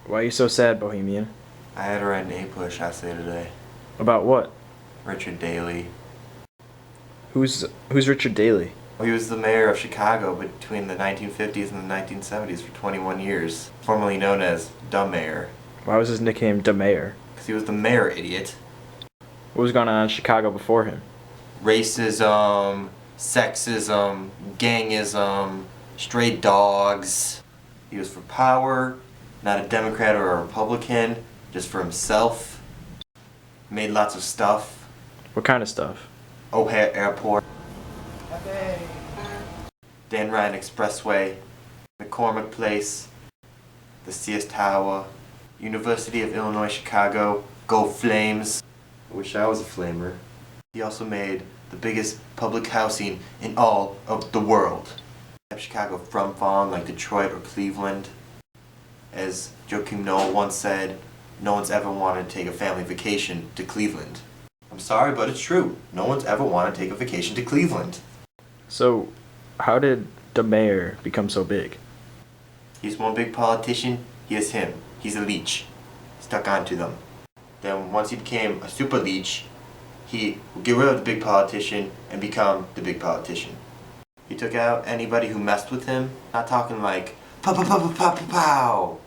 Why are you so sad, Bohemian? I had to write an APUSH essay today. About what? Richard Daley. Who's Richard Daley? Well, he was the mayor of Chicago between the 1950s and the 1970s for 21 years, formerly known as the Mayor. Why was his nickname the Mayor? Because he was the mayor, idiot. What was going on in Chicago before him? Racism, sexism, gangism, stray dogs. He was for power, not a Democrat or a Republican, just for himself. Made lots of stuff. What kind of stuff? O'Hare Airport. Dan Ryan Expressway, McCormick Place, the Sears Tower, University of Illinois Chicago, Go Flames. I wish I was a flamer. He also made the biggest public housing in all of the world. Kept Chicago from falling like Detroit or Cleveland. As Joakim Noah once said, no one's ever wanted to take a family vacation to Cleveland. I'm sorry, but it's true. No one's ever wanted to take a vacation to Cleveland. So, how did the mayor become so big? He's one big politician, here's him. He's a leech. Stuck onto them. Then once he became a super leech, he would get rid of the big politician and become the big politician. He took out anybody who messed with him, not talking like pow pow pow pow pow pow pow.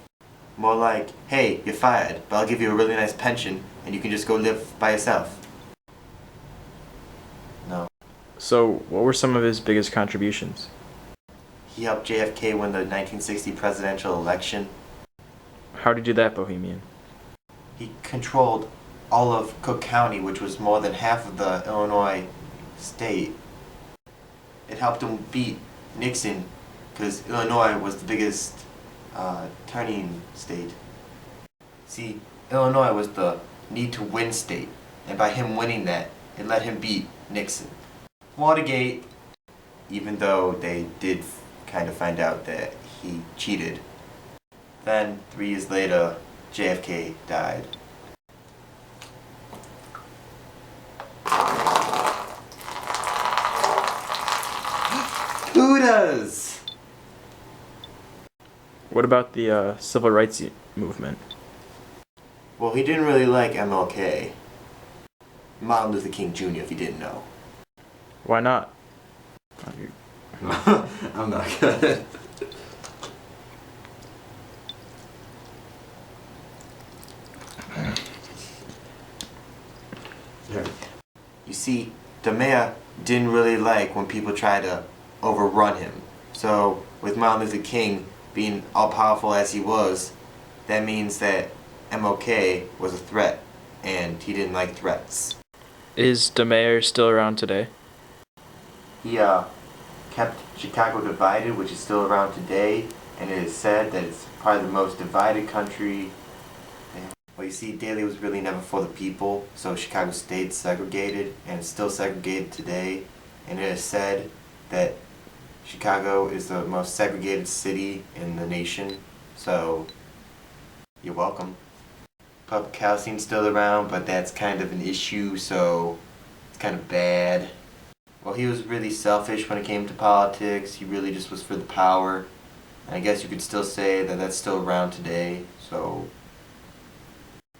More like, hey, you're fired, but I'll give you a really nice pension and you can just go live by yourself. No. So, what were some of his biggest contributions? He helped JFK win the 1960 presidential election. How did he do that, Bohemian? He controlled all of Cook County, which was more than half of the Illinois state. It helped him beat Nixon because Illinois was the biggest turning state. See, Illinois was the need to win state, and by him winning that, it let him beat Nixon. Watergate, even though they did kind of find out that he cheated. Then, 3 years later, JFK died. Buddhas! What about the civil rights movement? Well, he didn't really like MLK. Martin Luther King Jr., if you didn't know. Why not? I'm not good. You see, the mayor didn't really like when people try to overrun him. So, with Martin Luther King being all-powerful as he was, that means that MLK was a threat, and he didn't like threats. Is the mayor still around today? He kept Chicago divided, which is still around today, and it is said that it's probably the most divided country. Well, you see, Daley was really never for the people, so Chicago stayed segregated, and it's still segregated today, and it is said that Chicago is the most segregated city in the nation, so you're welcome. Public housing's still around, but that's kind of an issue, so it's kind of bad. Well, he was really selfish when it came to politics. He really just was for the power. And I guess you could still say that that's still around today, so...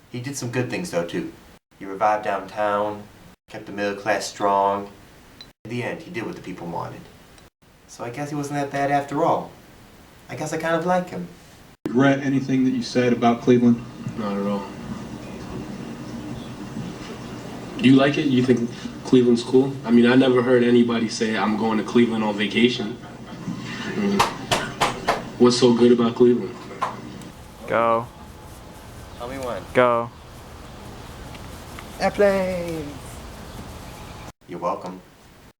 He did some good things, though, too. He revived downtown, kept the middle class strong. In the end, he did what the people wanted. So I guess he wasn't that bad after all. I guess I kind of like him. Regret anything that you said about Cleveland? Not at all. Do you like it? You think Cleveland's cool? I mean, I never heard anybody say, I'm going to Cleveland on vacation. I mean, what's so good about Cleveland? Go. Tell me when. Go. Airplanes! You're welcome.